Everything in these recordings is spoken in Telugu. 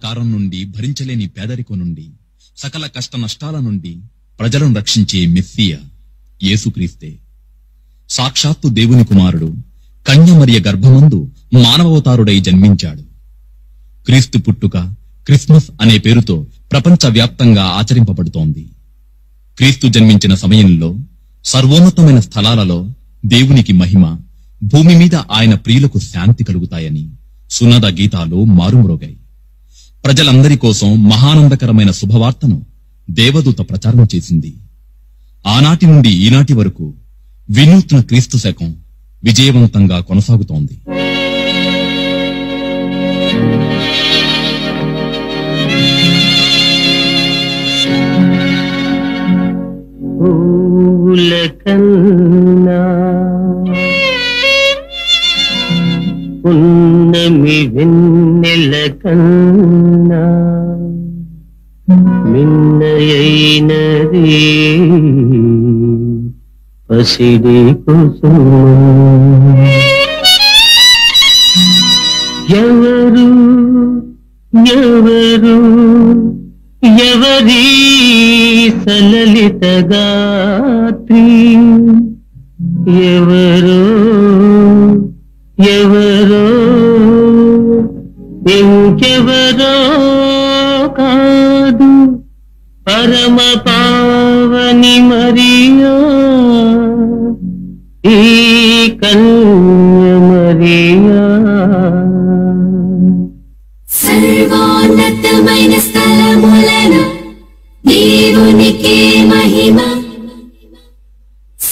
కారం నుండి, భరించలేని పేదరికం నుండి, సకల కష్ట నష్టాల నుండి ప్రజలను రక్షించే మెస్సియా యేసుక్రీస్తే. సాక్షాత్తు దేవుని కుమారుడు కన్యమరియ గర్భమందు మానవవతారుడై జన్మించాడు. క్రీస్తు పుట్టుక క్రిస్మస్ అనే పేరుతో ప్రపంచవ్యాప్తంగా ఆచరింపబడుతోంది. క్రీస్తు జన్మించిన సమయంలో సర్వోన్నతమైన స్థలాలలో దేవునికి మహిమ, భూమి మీద ఆయన ప్రియులకు శాంతి కలుగుతాయని సునాద గీతాలు మారుమ్రోగాయి. ప్రజలందరి కోసం మహానందకరమైన శుభవార్తను దేవదూత ప్రచారం చేసింది. ఆనాటి నుండి ఈనాటి వరకు వినూత్న క్రీస్తు శకం విజయవంతంగా కొనసాగుతోంది. పున్నమి వెన్నెల కన్నా మిన్నయైనది పసిడి కుసుమం. ఎవరు ఎవరు ఎవరి సలలిత గాత్రి, ఎవరో ఎవరో ఇంకెవరో కాదు పరమ పావని మరియా, ఈ కన్య మరియా. సర్వోన్నతమైన స్థలములను దేవునికే మహిమ,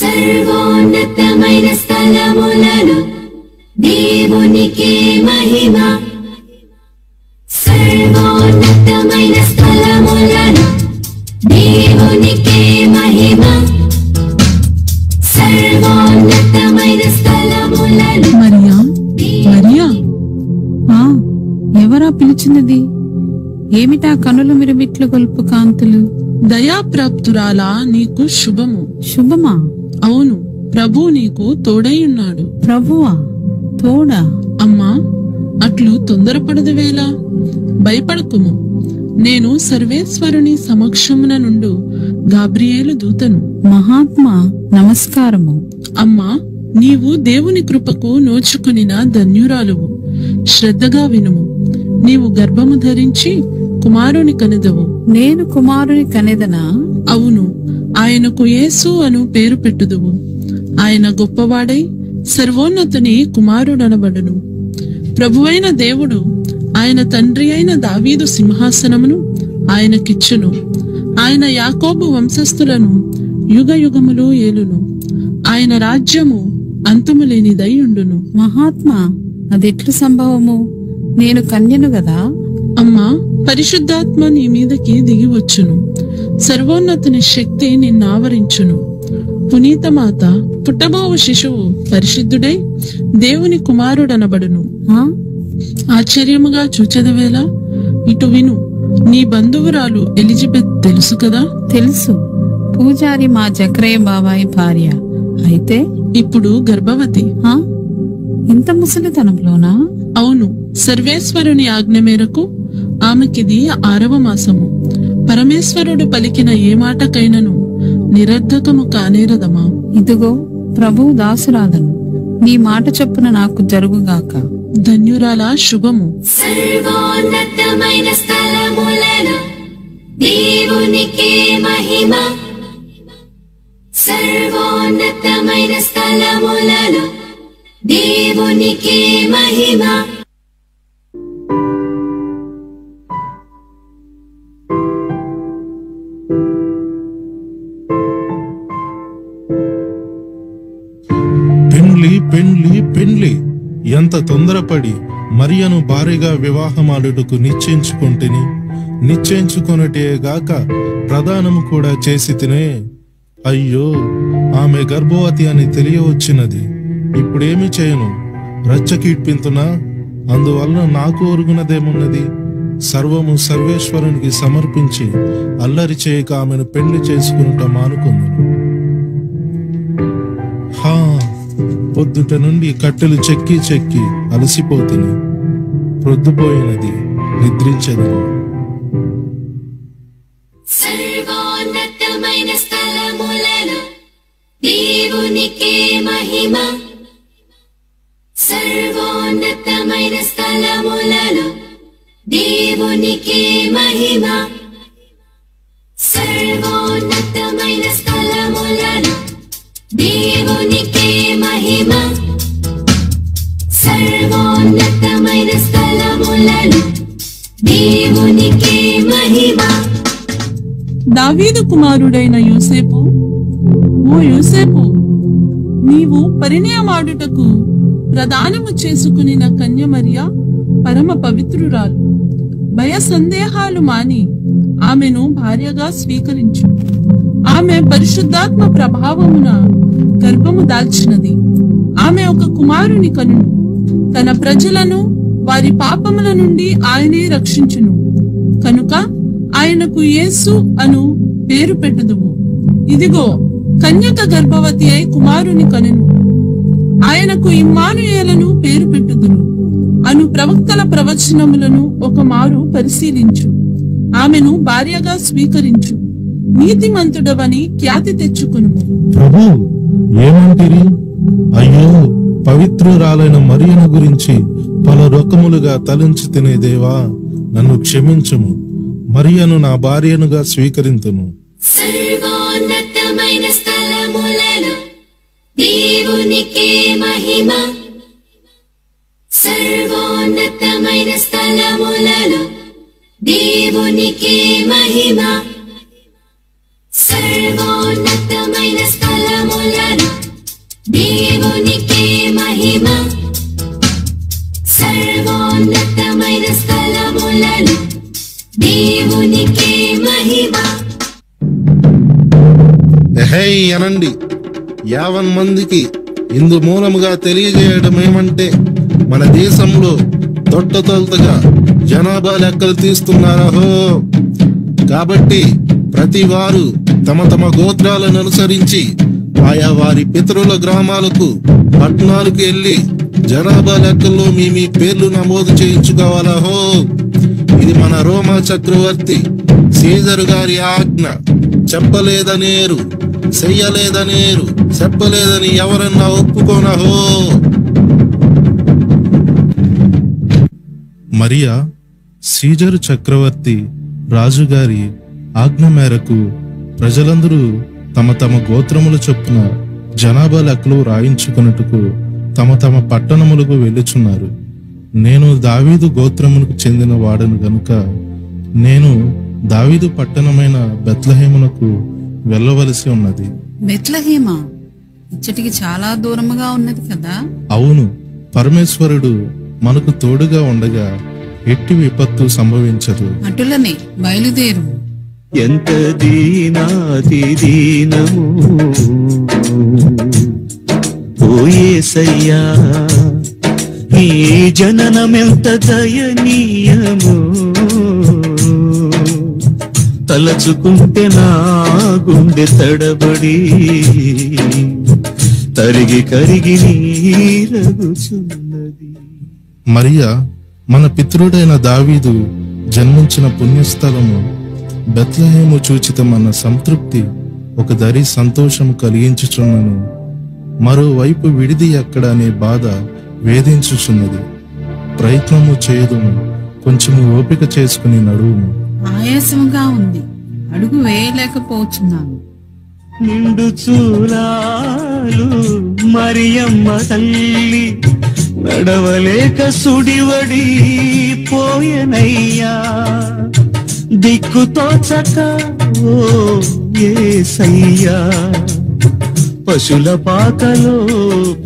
సర్వోన్నతమైన స్థలములను దేవునికే మహిమ, సర్వోన్నతమైన స్థలములను దేవునికే మహిమ, సర్వోన్నతమైన స్థలములను. మరియా, మరియా, ఎవరా పిలిచినది? ఏమిటా కనులు మిరుమిట్లు గొల్పు కాంతులు? దయాప్రాప్తురాలా, నీకు శుభము. శుభమా? అవును, ప్రభు నీకు తోడైయున్నాడు. ప్రభువా? తోడా? అమ్మా, అట్లు తొందరపడదు వేళ, భయపడకుము. నేను సర్వేశ్వరుని సమక్షమున నుండు గాబ్రియేలు దూతను. మహాత్మా, నమస్కారము. అమ్మా, నీవు దేవుని కృపకు నోచుకునిన ధన్యురాలువు. శ్రద్ధగా వినుము. నీవు గర్భము ధరించి కుమారుని కనెదవు. నేను కుమారుని కనెదనా? అవును, ఆయనకు యేసు అను పేరు పెట్టుదువు. ఆయన గొప్పవాడై సర్వోన్నతుని కుమారుడనబడును. ప్రభువైన దేవుడు ఆయన తండ్రి అయిన దావీదు సింహాసనమును ఆయనకిచ్చును. ఆయన యాకోబు వంశస్థులను యుగ యుగములు ఏలును. ఆయన రాజ్యము అంతము లేనిదై ఉండును. మహాత్మా, అదెట్లు సంభవము? నేను కన్యను గదా? అమ్మా, పరిశుద్ధాత్మ నీ మీదకి దిగివచ్చును. సర్వోన్నతుని శక్తి నిన్నావరించును. పునీత మాత పుట్టబోవు శిశువు పరిశుద్ధుడై దేవుని కుమారుడనబడును. ఆశ్చర్యముగా చూచెదవేళ, ఇటు విను. నీ బంధువురాలు ఎలిజబెత్ తెలుసు కదా? తెలుసు. పూజారి మా జక్రయ్య బాబాయి భార్య. అయితే ఇప్పుడు గర్భవతి. ఇంత ముసలితనంలోనా? అవును, సర్వేశ్వరుని ఆజ్ఞ మేరకు ఆమెకిది 6వ మాసము. పరమేశ్వరుడు పలికిన ఏ మాటకైనను నిరర్ధకము కానేరదమా. ఇదిగో ప్రభు దాసురాదను, నీ మాట చొప్పున నాకు జరుగుగాక. ధన్యురాలా, శుభము. సర్వోన్నతమైన స్థలములను దేవునికే మహిమ, సర్వోన్నతమైన స్థలములను దేవునికే మహిమ. పెండ్లి పెండ్లి పెండ్లి, ఎంత తొందరపడి మరియను భారీగా వివాహమాడుటకు నిశ్చయించుకొంటిని. నిశ్చయించుకొనటేగాక ప్రదానము కూడా చేసి తినే. అయ్యో, ఆమె గర్భవతి అని తెలియవచ్చినది. ఇప్పుడేమి చేయను? రచ్చకీడ్పింతునా? అందువలన నాకు ఒరుగునదేమున్నది? సర్వము సర్వేశ్వరునికి సమర్పించి అల్లరి చేయక ఆమెను పెళ్లి చేసుకునుట మానుకుందును. పొద్దుట నుండి కట్టెలు చెక్కి చెక్కి అలసిపోతుంది. ప్రొద్దుపోయినది. నిద్రించెదను. సర్వోన్నతమైన స్థలములలో దేవునికే మహిమ. సర్వోన్నతమైన స్థలములలో దేవునికే మహిమ. సర్వోన్నతమైన స్థలములలో దేవునికే మహిమ. సర్వోన్నతమైన స్థలములలో దేవునికే మహిమ. దావీదు కుమారుడైన యోసేపు, ఓ యోసేపు, నీవు పరిణయమాడుటకు ప్రదానము చేసుకునిన కన్య మరియ పరమ పవిత్రురాలు. భయ సందేహాలు మాని ఆమెను భార్యగా స్వీకరించు. ఆమె పరిశుద్ధాత్మ ప్రభావమున గర్భము దాల్చినది. ఆమె ఒక కుమారుని కనును. తన ప్రజలను వారి పాపముల నుండి ఆయనే రక్షించును. కనుక ఆయనకు యేసు అను పేరు పెట్టుదువు. ఇదిగో, కన్యక గర్భవతి అయి కుమారుని కనెను. ఆయనకు ఇమ్మానుయేలను పేరు పెట్టుదురు అను ప్రవక్తల ప్రవచనములను ఒక మారు పరిశీలించు. ఆమెను భార్యగా స్వీకరించు. నీతిమంతుడవని ఖ్యాతి తెచ్చుకునుము. ప్రభు, ఏమంటిరి? అయ్యో, పవిత్రురాలైన మరియను గురించి పలు రకములుగా తలంచి తినే దేవా, నన్ను క్షమించుము. మరియను నా భార్యనుగా స్వీకరింతును. సర్వోన్నతమైన స్థలములలో దేవునికే మహిమ. సర్వోన్నతమైన స్థలములలో దేవునికే మహిమ. సర్వోన్నతమైన స్థలములలో దేవునికే మహిమ. సర్వోన్నతమైన స్థలములలో దేవునికే మహిమ. ఎహై అనండి, 50 మందికి ఇందు మూలముగా తెలియజేయడం ఏమంటే, మన దేశంలో తొట్టతొలతగా జనాభా లెక్కలు తీస్తున్నారహో. కాబట్టి ప్రతి వారు తమ తమ గోత్రాలను అనుసరించి ఆయా వారి పితరుల గ్రామాలకు, పట్టణాలకు వెళ్లి జనాభా లెక్కల్లో మీ పేర్లు నమోదు చేయించుకోవాలహో. ఇది మన రోమా చక్రవర్తి సీజరు గారి ఆజ్ఞ. చెప్పలేదనేరు, చెయ్యలేదనేరు, చెప్పలేదని ఎవరన్నా ఒప్పుకోనహో. మరియా, సీజరు చక్రవర్తి రాజుగారి ఆజ్ఞ మేరకు ప్రజలందరూ తమ తమ గోత్రముల చొప్పున జనాభా లెక్కలు రాయించుకున్నట్టుకు తమ తమ పట్టణములకు వెళ్ళుచున్నారు. నేను దావీదు గోత్రమునకు చెందిన వాడను గనుక నేను దావీదు పట్టణమైన బెత్లెహేమునకు వెళ్ళవలసి ఉన్నది. బెత్లెహేమా ఇచ్చటికి చాలా దూరముగా ఉన్నది కదా? అవును, పరమేశ్వరుడు మనకు తోడుగా ఉండగా ఎట్టి విపత్తు సంభవించదు. అటులనే బయలుదేరు. ఎంత దీనాతి దీనము ఓ యేసయ్యా, ఈ జననమెంత దయనీయము. తలచుకుంటే నా గుండె తడబడి తరిగి కరిగి నీరగుచున్నది. మరియా, మన పితరుడైన దావీదు జన్మించిన పుణ్యస్థలము బెత్లెహేము చూచితమన్న సంతృప్తి ఒక దరి సంతోషము కలిగించుచున్నను. మరోవైపు విడిది ఎక్కడ అనే బాధ వేధించుచున్నది. ప్రయత్నము చేయదుము, కొంచెము ఓపిక చేసుకుని నడువుము. ఆయాసముగా ఉంది, అడుగు వేయలేకపోతున్నాను. నిండు చూలాలు మరియమ్మ తల్లి నడవలేక సుడివడి పోయనయ్యా. దిక్కుతోచక ఓ యేసయ్యా, పశుల పాకలో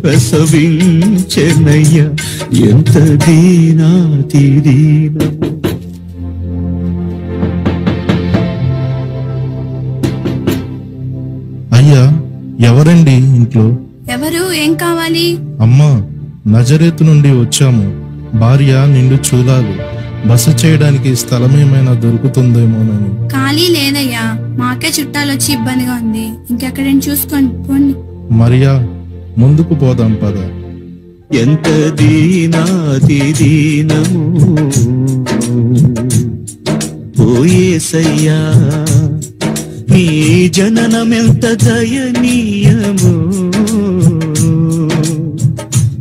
ప్రసవించెనయ్యా. ఎంత దీనాతి దీనము. అయ్యా, ఎవరండి ఇంట్లో? ఎవరు? ఏం కావాలి? అమ్మా, నజరేతు నుండి వచ్చాము. భార్య నిండు చూలాలు, బస చేయడానికి స్థలం ఏమైనా దొరుకుతుందేమోనని. ఖాళీ లేదయ్యా, మాకే చుట్టాలు వచ్చి ఇబ్బందిగా ఉంది. ఇంకెక్కడైనా చూసుకోండి, పోండి. మరియా, ముందుకు పోదాం పద. ఎంత దీనాతి దీనము యేసయ్యా నీ జననమెంత దయనీయమో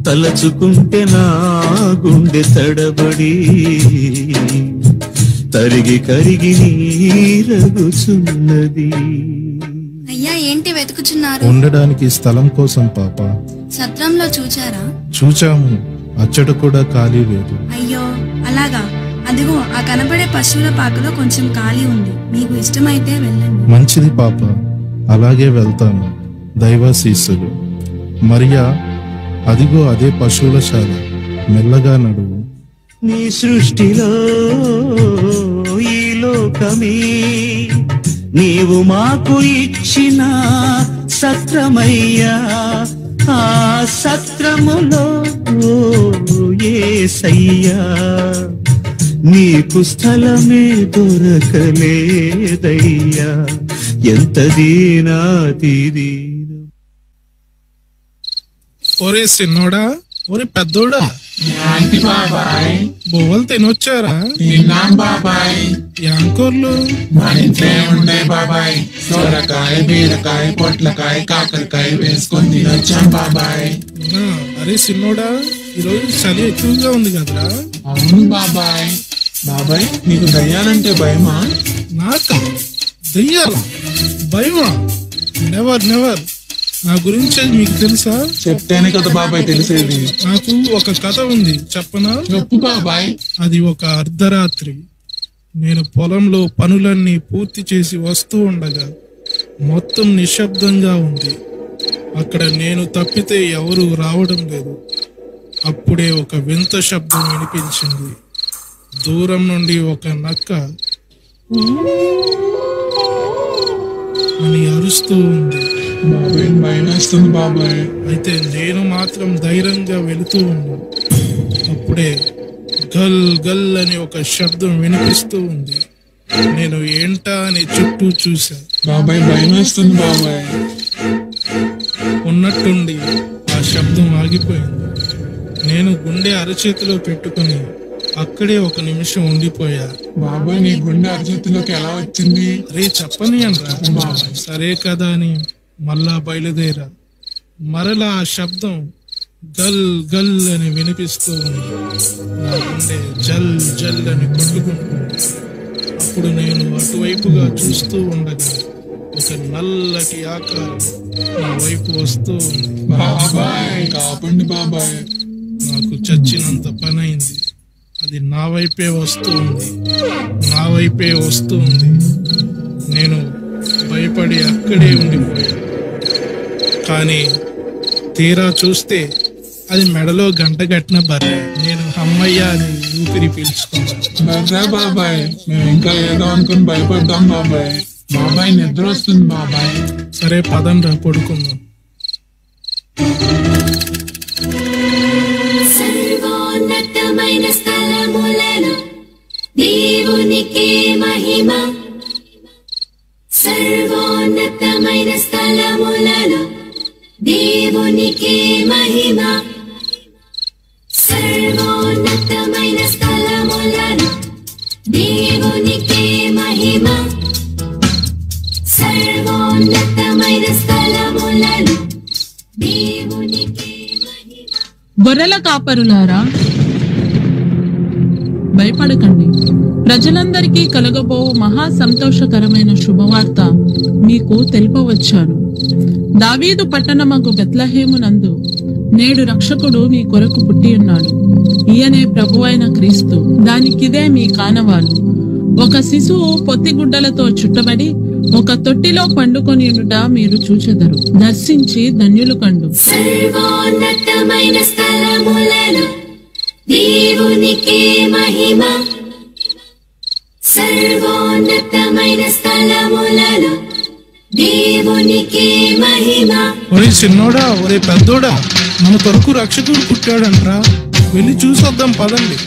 తలచుకుంటే నా గుండె తడబడి తరిగి కరిగి నీరగుచున్నది. అయ్యా ఏంటి వెతుకుచున్నారు? ఉండడానికి స్థలం కోసం పాప. సత్రంలో చూచారా? చూచాము, అచ్చట కూడా ఖాళీ లేదు. అయ్యో అలాగా. అదిగో ఆ కనబడే పశువుల పాకలో కొంచెం ఖాళీ ఉంది, మీకు ఇష్టమైతే వెళ్ళండి. మంచిది పాప, అలాగే వెళ్తాను. దైవాశీస్సులు. మరియా, అదిగో అదే పశువుల శాల, మెల్లగా నడువు. నీ సృష్టిలో ఈ లోకమే నీవు మాకు ఇచ్చిన సత్రమయ్యా, ఆ సత్రములో యేసయ్యా నీకు స్థలమే దొరకలేదయ్యా, ఎంత దీనాతిది. ఒరే సిన్నోడా, ఒరే పెద్దోడా, బొవ్వలు తినొచ్చారా? తిన్నాం బాబాయ్. యాంకర్లు మన ఇంట్లో ఉండే బాబాయ్, సొరకాయ, బీరకాయ, పొట్లకాయ, కాకరకాయ వేసుకొని తినొచ్చాం బాబాయ్. అరే సిన్నోడా, ఈరోజు చలి ఎక్కువగా ఉంది కదరా? అవును బాబాయ్. బాబాయ్ నీకు దయ్యాలంటే భయమా? నాకా దయ్యాలా? భయమా? Never never. నా గురించి మీకు తెలుసా? చెప్తేనే కదా బాబాయ్ తెలిసేది. నాకు ఒక కథ ఉంది, చెప్పనా? చెప్పు బాబాయ్. అది ఒక అర్ధరాత్రి. నేను పొలంలో పనులన్నీ పూర్తి చేసి వస్తూ ఉండగా మొత్తం నిశ్శబ్దంగా ఉంది. అక్కడ నేను తప్పితే ఎవరు రావడం లేదు. అప్పుడే ఒక వింత శబ్దం వినిపించింది. దూరం నుండి ఒక నక్క అని అరుస్తూ ఉంది. బాబాయ్ భయం వేస్తుంది బాబాయ్. అయితే నేను మాత్రం ధైర్యంగా వెళుతూ ఉన్నా. అప్పుడే గల్ గల్ అని ఒక శబ్దం వినిపిస్తూ ఉంది. నేను ఏంటా అని చుట్టూ చూసా. బాబాయ్ భయం వేస్తుంది బాబాయ్. ఉన్నట్టుండి ఆ శబ్దం ఆగిపోయింది. నేను గుండె అరచేతిలో పెట్టుకుని అక్కడే ఒక నిమిషం ఉండిపోయా. బాబాయ్ నీ గుండె అరచేతిలోకి ఎలా వచ్చింది? అరే చెప్పని అనరా. సరే కదా అని మళ్ళా బయలుదేరా. మరలా ఆ శబ్దం గల్ గల్ అని వినిపిస్తూ ఉంది. నా గుండె జల్ జల్ అని కొట్టుకుంటుంది. అప్పుడు నేను అటువైపుగా చూస్తూ ఉండగా ఒక నల్లటి ఆకారం నా వైపు వస్తూ ఉంది. బాబాయ్ కాపండి బాబాయ్. నాకు చచ్చినంత పని అయింది. అది నా వైపే వస్తూ ఉంది, నా వైపే వస్తూ ఉంది. నేను భయపడి అక్కడే ఉండిపోయా. కానీ తీరా చూస్తే అది మెడలో గంట కట్టిన బర్రె. నేను అమ్మయ్య అని ఊపిరి పీల్చుకున్నాను. బర్రా బాబాయ్, మేము ఇంకా ఏదో అనుకుని భయపడ్డాం బాబాయ్. బాబాయ్ నిద్ర వస్తుంది బాబాయ్. సరే పదంరా పడుకుందాం. సర్వోన్నతమైన స్థలములలో దేవునికే మహిమ, సర్వోన్నతమైన స్థలములలో దేవునికే మహిమ, సర్వోన్నతమైన స్థలములలో దేవునికే మహిమ, సర్వోన్నతమైన స్థలములలో దేవునికే మహిమ. గొర్రెల కాపరులారా, భయపడకండి. ప్రజలందరికీ కలగబో మహా సంతోషకరమైన శుభవార్త మీకు తెలుపవచ్చాను. దావీదు పట్టణమగు బెత్లెహేమునందు నేడు రక్షకుడు మీ కొరకు పుట్టి ఉన్నాడు. ఈయనే ప్రభువైన క్రీస్తు. దానికిదే మీ కానవాలు. ఒక శిశువు పొత్తిగుడ్డలతో చుట్టబడి ఒక తొట్టిలో పండుకొని ఉండుట మీరు చూచెదరు. దర్శించి ధన్యులు కండు. సర్వోన్నతమైన స్థలములలో దేవునికే మహిమ, సర్వోన్నతమైన స్థలములలో దేవునికే మహిమ. ఒరే చిన్నోడా, ఒరే పెద్దోడా, మన కొరకు రక్షకుడు పుట్టాడంట్రా. వెళ్ళి చూసొద్దాం పదండి.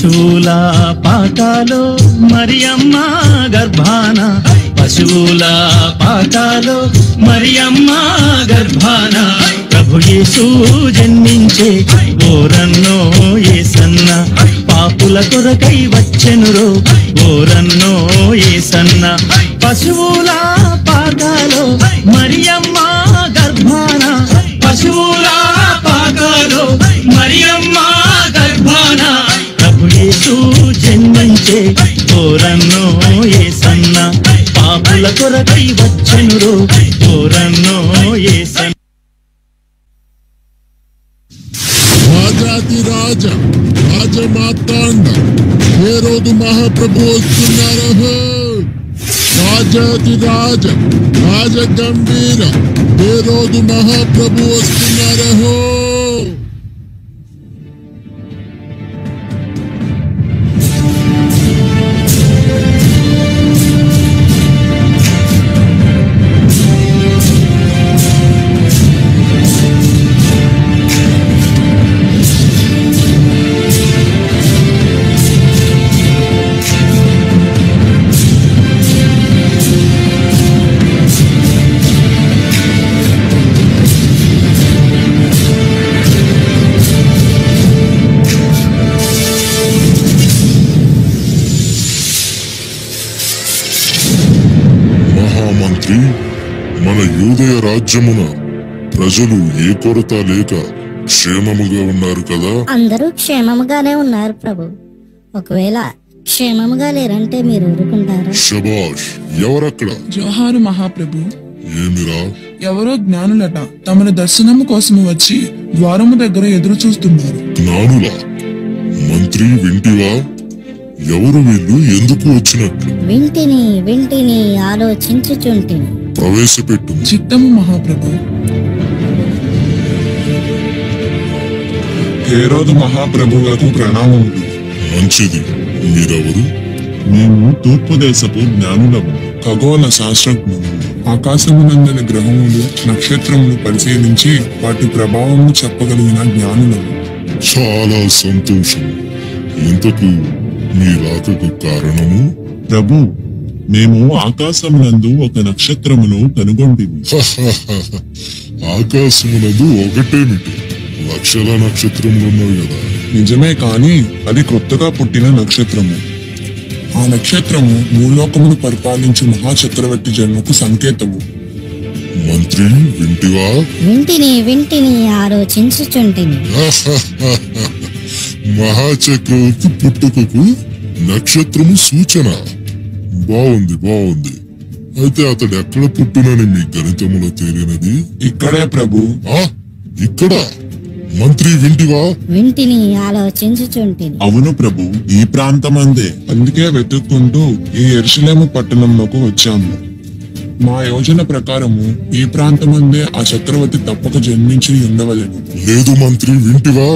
పశువుల పాకాలో మరియమ్మ గర్భాన, పశువుల పాకాలో మరియమ్మ గర్భాన ప్రభు యేసు జన్మించే ఓరన్నో యేసన్న, పాపుల కొరకై వచ్చెనురో ఓరన్నో యేసన్న. పశువుల పాకాలో మరియమ్మ గర్భాన, పశువుల పాకాలో మరియమ్మ గర్భాన ప్రభు యేసు జన్మించే ఓరన్నో యేసన్న, పాపుల కొరకై వచ్చెనురో ఓరన్నో యేసన్న. రాజాది రాజ రాజమాతాండ హేరోదు మహాప్రభు వస్తున్నారు. రాజాది రాజ రాజ గంభీర హేరోదు మహాప్రభు వస్తున్నారు. మహామంత్రి, మన యూదయ రాజ్యమున ప్రజలు ఏ కొరత లేక క్షేమముగా ఉన్నారు కదా? అందరూ క్షేమముగానే ఉన్నారు ప్రభు. ఒకవేళ క్షేమముగా లేరంటే మీరు ఊరుకుంటారా? శబాష్. ఎవరక్కడ? జోహారు మహాప్రభు. ఏమిరా? ఎవరో జ్ఞానులట తమను దర్శనము కోసము వచ్చి ద్వారము దగ్గర ఎదురు చూస్తున్నారు. జ్ఞానులా? మంత్రి వింటివా? ఎవరు వీళ్ళు? ఎందుకు వచ్చినట్లు? వింటిని వింటిని ఆలోచించుచుంటిని. ప్రవేశపెట్టు. చిత్తము మహాప్రభు. హేరోదు మహాప్రభువులకు ప్రణామములు. మంచిది. మీరెవరు? మేము తూర్పు దేశపు జ్ఞానులము, ఖగోళ శాస్త్రజ్ఞులు. ఆకాశమునందలి గ్రహములు నక్షత్రములు పరిశీలించి వాటి ప్రభావము చెప్పగలిగిన జ్ఞానులము. చాలా సంతోషం. ఇంతకు మీ రాకకు కారణము? ప్రభు, మేము ఆకాశమునందు ఒక నక్షత్రమును కనుగొంటిమి. ఆకాశమునందు ఒకటేమిటి, లక్షల నక్షత్రములున్నాయి కదా? నిజమే, కాని అది కొత్తగా పుట్టిన నక్షత్రము. ఆ నక్షత్రము భూలోకమును పరిపాలించే మహాచక్రవర్తి జన్మకు సంకేతము. మంత్రి వింటివా? వింటిని వింటిని ఆలోచించుచుంటిని. మహాచక్రవర్తి పుట్టుకకు నక్షత్రము సూచన. బాగుంది బాగుంది. అయితే అతడు ఎక్కడ పుట్టినని మీ గణితములో తేలినది? ఇక్కడే ప్రభు. ఇక్కడ? మంత్రి వింటివా? వింటిని ఆలోచించుచుంటిని. అవును ప్రభు, ఈ ప్రాంతమందే. అందుకే వెతుక్కుంటూ ఈ యెరూషలేము పట్టణంలోకి వచ్చాము. మా యోజన ప్రకారము ఈ ప్రాంతమందే ఆ చక్రవర్తి తప్పక జన్మించి ఉండవలెను. లేదు మంత్రి వింటివా?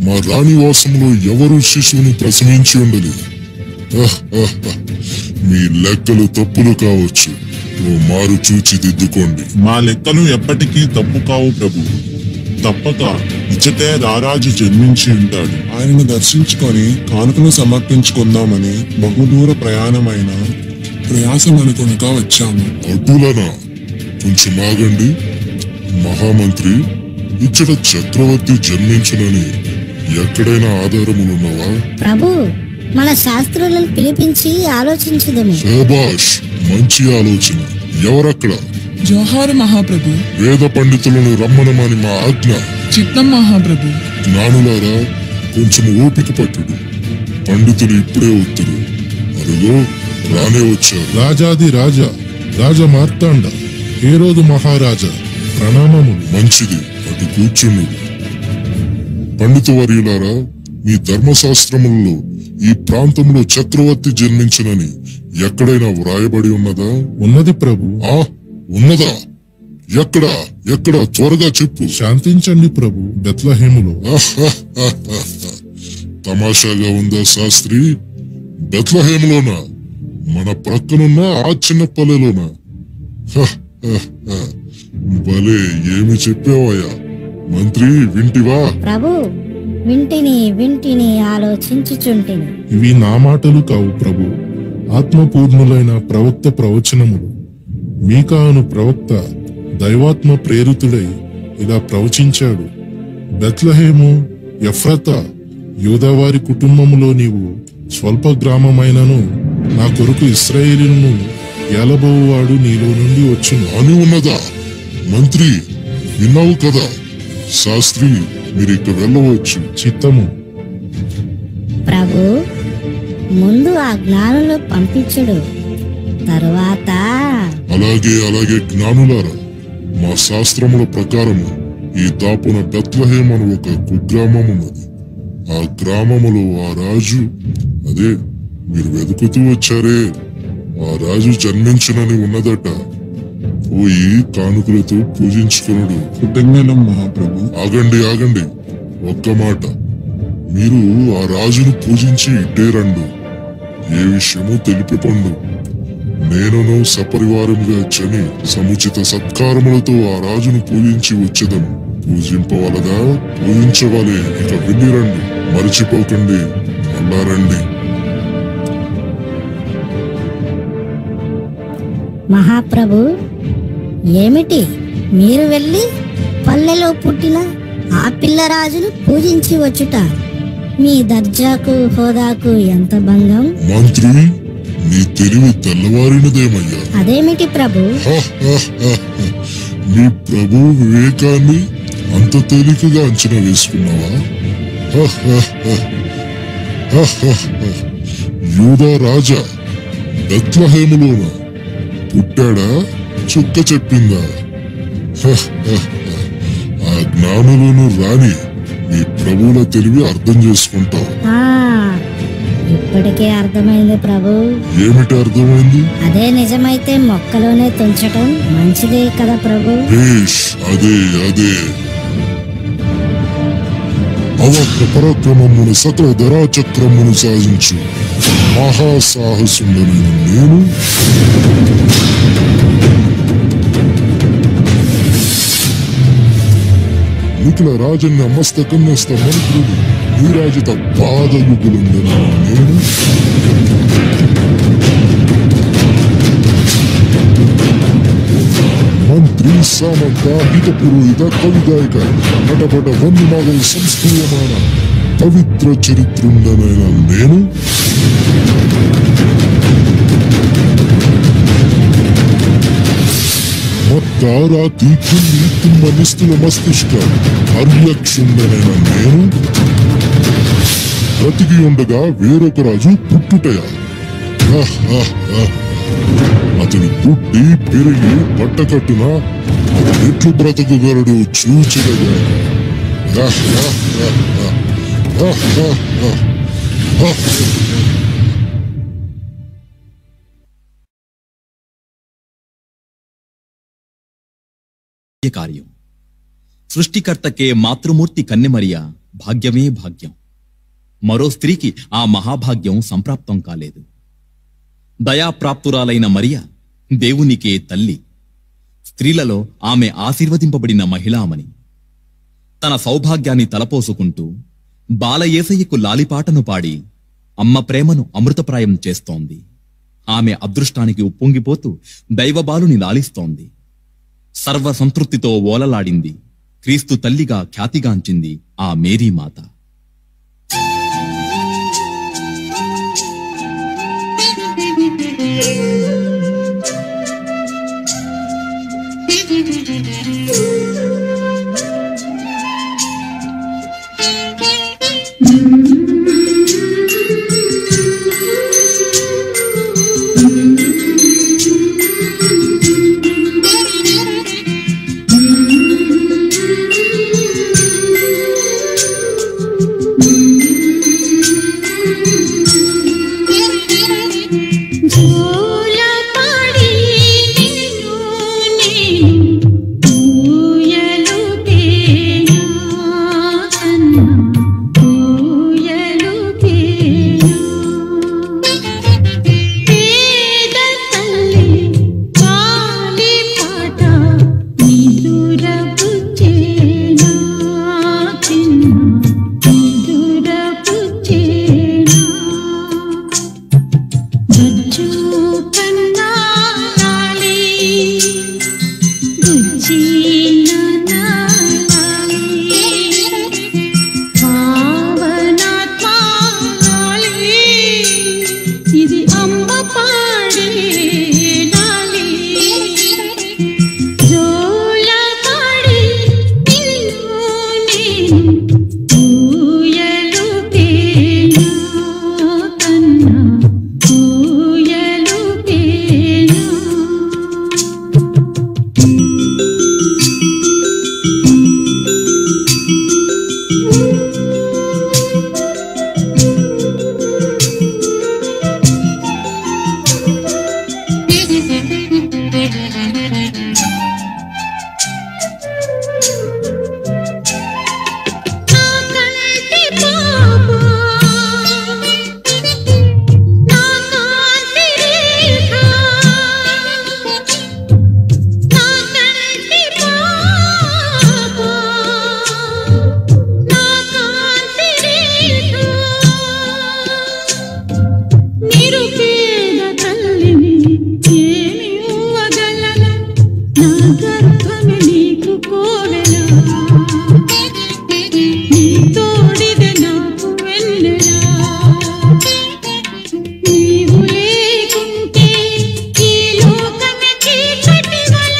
మా రాణివాసంలో ఎవరు శిశువును ప్రసవించి ఉండలేదు. మీ లెక్కలు తప్పులు కావచ్చు, ఓ మారు చూచి దిద్దుకోండి. మా లెక్కలు ఎప్పటికీ తప్పు కావు ప్రభు. తప్పక ఇచ్చటే రారాజు జన్మించి ఉంటాడు. ఆయనను దర్శించుకొని కానుకలు సమర్పించుకుందామని బహుదూర ప్రయాణమైన ప్రయాసం అనుకునక వచ్చాము. అడ్డులనా? కొంచెం ఆగండి. మహామంత్రి, ఇచ్చట చక్రవర్తి జన్మించునని ఎక్కడైనా ఆధారములున్నావా? ప్రభు, మన శాస్త్రులను పిలిపించి ఆలోచించుదము. శభాష్, మంచి ఆలోచన. ఎవరక్కడ? జోహారు మహాప్రభు. వేద పండితులను రమ్మనమని మా ఆజ్ఞ. చిత్తం మహాప్రభు. జ్ఞానులారా, కొంచెం ఓపిక పట్టుడు. పండితులు ఇప్పుడే వస్తురు. అరుగో రానే వచ్చారు. రాజాది రాజా రాజ మార్తాండ హేరోదు మహారాజా ప్రణామములు. మంచిది, అటు కూర్చుండు. పండిత వర్యులారా, మీ ధర్మశాస్త్రములలో ఈ ప్రాంతంలో చక్రవర్తి జన్మించనని ఎక్కడైనా వ్రాయబడి ఉన్నదా? ఉన్నది ప్రభు. ఉన్నదా? ఎక్కడ ఎక్కడ? త్వరగా చెప్పు. శాంతించండి ప్రభు, బెత్లహేములో. తమాషాగా ఉందా శాస్త్రి? బెత్లహేములోనా? మన ప్రక్కనున్న ఆ చిన్న పల్లెలోనా? భలే, ఏమి చెప్పావయ్యా? మంత్రి వింటివా? ప్రభు, వింటిని వింటిని ఆలోచించుచుంటిని. ఇవి నా మాటలు కావు ప్రభు, ఆత్మపూర్ణులైన ప్రవక్త ప్రవచనములు. మీకాను ప్రవక్త దైవాత్మ ప్రేరితుడై ఇలా ప్రవచించాడు. బెత్లెహేము ఎఫ్రతా, యూదావారి కుటుంబములో నీవు స్వల్ప గ్రామమైనను నా కొరకు ఇశ్రాయేలును ఏలబోవాడు నీలో నుండి వచ్చును అని ఉన్నదా? మంత్రి విన్నావు కదా? శాస్త్రి మీరిక వెళ్ళవచ్చు. చిత్తము. ప్రభు, ముందు ఆ జ్ఞానులు పంపించుడు, తరువాత అలాగే జ్ఞానులారా, మా శాస్త్రముల ప్రకారము ఈ దాపున బెత్లెహేము అను ఒక కుగ్రామమున్నది. ఆ గ్రామములో ఆ రాజు, అదే మీరు వెతుకుతూ వచ్చారే, ఆ రాజు జన్మించునని ఉన్నదట. పోయి కానుకలతో పూజించుకునుడు. కృతజ్ఞతం మహాప్రభు. ఆగండి, ఒక్క మాట. మీరు ఆ రాజును పూజించి ఇట్టే రండు. ఏ విషయమూ తెలిపిపండు. నేనును సపరివారముగా చని సముచిత సత్కారములతో ఆ రాజును పూజించి వచ్చేదను. పూజింపవలదా? పూజించవాలి. ఇక వెళ్ళి రండి, మరచిపోకండి. అలా రండి. మహాప్రభు, ఏమిటి మీరు వెళ్ళి పల్లెలో పుట్టిన ఆ పిల్లరాజును పూజించి వచ్చుట మీ దర్జాకు హోదాకు ఎంత భంగం? మంత్రి, నీ తెలివి తెల్లవారినదేమయ్యా. అదేమిటి ప్రభు? నీ ప్రభు వివేకాన్ని అంత తేలికగా అంచనా వేసుకున్నావా? యూదా రాజా బెత్లెహేములోన పుట్టాడా? చుక్క చెప్పిందా? ఆ జ్ఞానులను రాని నీ ప్రభువుల తెలివి అర్థం చేసుకుంటావు. ఇప్పటికే అర్థమైంది ప్రభు. ఏమిటి అర్థమైంది? అదే నిజమైతే మొక్కలోనే తుంచటం మంచిదే కదా ప్రభు. అదే అవక్ర పరాక్రమమును సకల ధరాచక్రమును సాధించు మహాసాహసుండని నేను నిఖిల రాజన్య మస్తకన్యస్త మంత్రుడు నీరాజిత పాదయుగులుండని నేను మంత్రి సామంత హిత పురోహిత కవిగాయక నటపట వందమాగల సంస్థీయమాన పవిత్ర చరిత్రుండనైన నేను మత్తారాతి కింది తుమ్మ నిస్తుల మస్తిష్క అర్యక్షుండనైన నేను బ్రతికి ఉండగా వేరొక రాజు పుట్టుటయా? అతను పుట్టి పెరిగి పట్టకట్టున ఎట్లు బ్రతకగలడు చూచినగా. కార్యం సృష్టికర్తకే మాతృమూర్తి కన్నెమరియా భాగ్యమే భాగ్యం. మరో స్త్రీకి ఆ మహాభాగ్యం సంప్రాప్తం కాలేదు. దయాప్రాప్తురాలైన మరియ దేవునికే తల్లి. స్త్రీలలో ఆమె ఆశీర్వదింపబడిన మహిళామణి. తన సౌభాగ్యాన్ని తలపోసుకుంటూ బాలయేసయ్యకు లాలిపాటను పాడి అమ్మ ప్రేమను అమృతప్రాయం చేస్తోంది. ఆమె అదృష్టానికి ఉప్పొంగిపోతూ దైవబాలుని లాలిస్తోంది. సర్వ సంతృప్తితో ఓలలాడింది. క్రీస్తు తల్లిగా ఖ్యాతిగాంచింది ఆ మేరీమాత. నీవు లేకుంటే ఈ లోకమే చీకటి వల,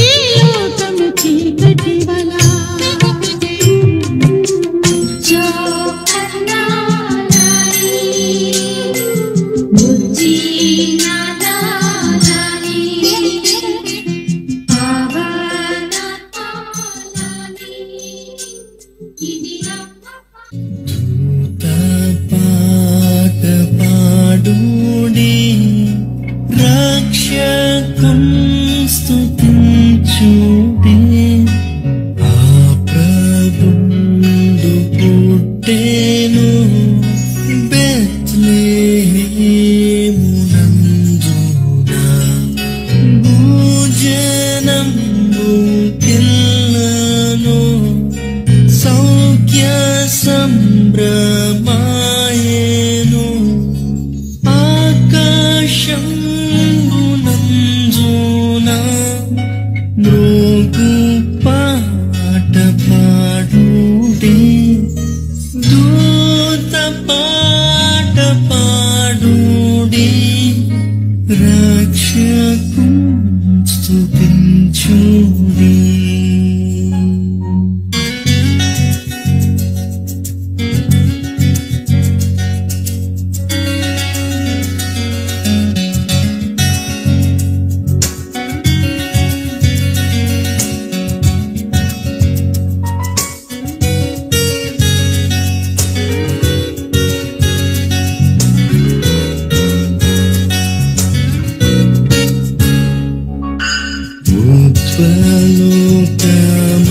ఈ లోకము చీకటి వల. जो करना लारी बुद्धि नादा लारी पावन पालानी इदी పాట పాడుడి రక్షకం స్తుతించుడి. ఆ ప్రభుండు పుట్టెను బెత్లెహేమునందున, భోజనంబుకెల్లను సౌఖ్య సంభ్రమాయేను. ఆకాశంబునందున మృగు పాట పాడుడి, దూత పాట పాడుడి, రక్షకు స్తుతించుడి.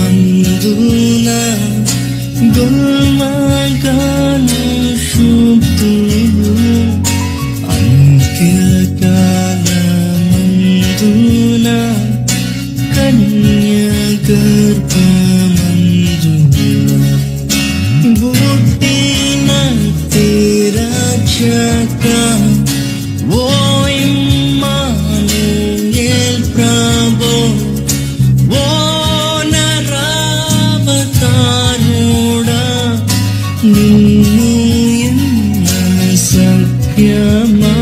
ఉత్పలోకమందున గోమగాను శుద్ధులు, అంత్యకాలమందున కన్య గర్భమందున పుట్టిన రక్షక ఓ ఇమ్మానుయేల్ ప్రభు, ఓ నరావతారుడా, నిన్ను ఎన్న సత్యమా.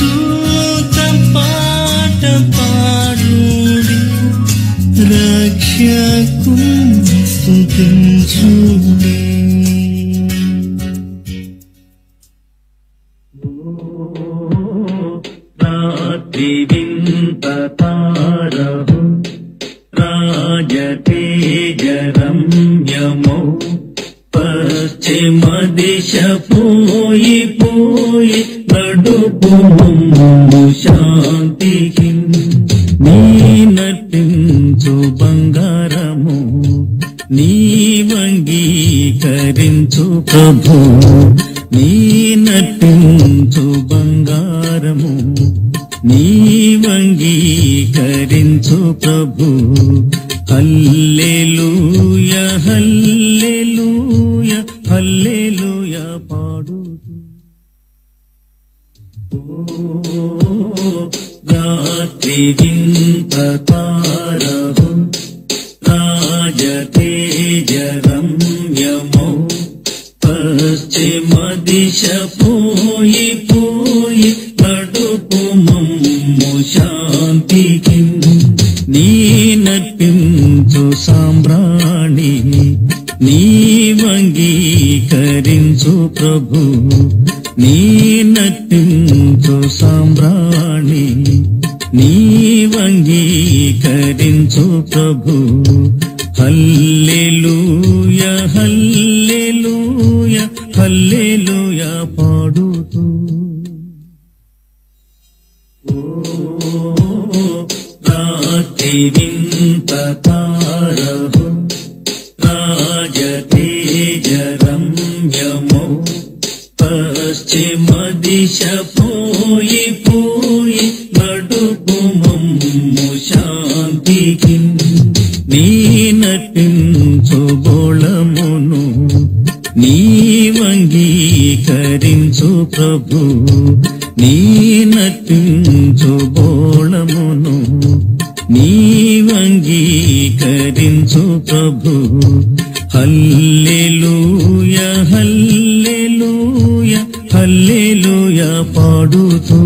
దూత పాట పాడుడి, రక్షకు స్తుతించుడి. రాత్రి వింత తారహు రాజతేజరమ్యమో, పశ్చిమ దిశ పోయి పోయి నడుపు మమ్ము శాంతికి. నీ నటించు బంగారము నీ వంగీకరించు ప్రభు, నీ నటించు బంగారము నీ వంగీకరించు ప్రభు. హల్లెలూయా హల్లెలూయా హల్లెలూయా పాడుతూ. రాత్రి వింత తారహు రాజతేజరమ్యమో, పశ్చిమ దిశ పోయి పోయి నడుపు మమ్ము శాంతికి. నీ నటించు సాంబ్రాణి నీ వంగీకరించు ప్రభు, నీ నటించు సాంబ్రాణి నీ వంగీకరించు ప్రభు. హల్లెలూయా హల్లెలూయా హల్లెలూయా పాడుతూ. రాత్రి వింత తారహు రాజతేజరమ్యమో, పశ్చిమ దిశ పోయి పోయి నడుపు మమ్ము శాంతికి. నీ నటించు బోళమును నీ వంగీకరించు ప్రభు, నీ నటించు బోళమును నీ వంగీకరించు ప్రభు. హల్లెలూయా పాడుతూ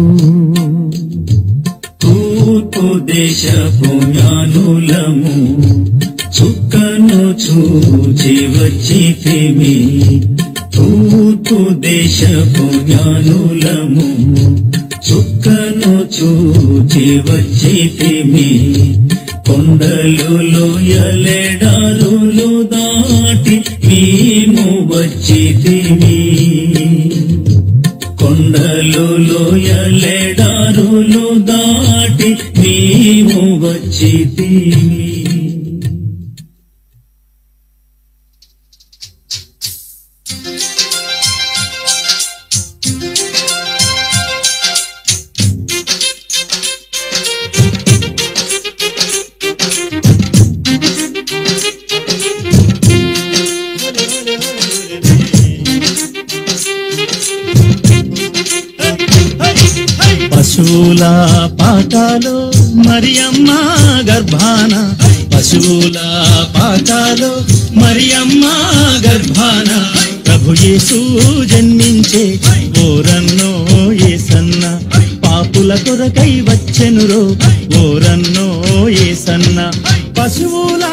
తూర్పు దేశపు జ్ఞానులము చుక్కను చూచి వచ్చితిమి తూర్పు దేశపు జ్ఞానులము చుక్కను చూచి వచ్చితిమి కొండలు లోయలెడారులు దాటి మేము వచ్చితిమి కొండలు లోయలెడారులు దాటి మేము వచ్చితిమి పశువుల పాకాలో మరియమ్మ గర్భాన పశువుల పాకాలో మరియమ్మ గర్భాన ప్రభు యేసు జన్మించే ఓరన్నో యేసన్న పాపుల కొరకై వచ్చెనురో ఓరన్నో యేసన్న పశువుల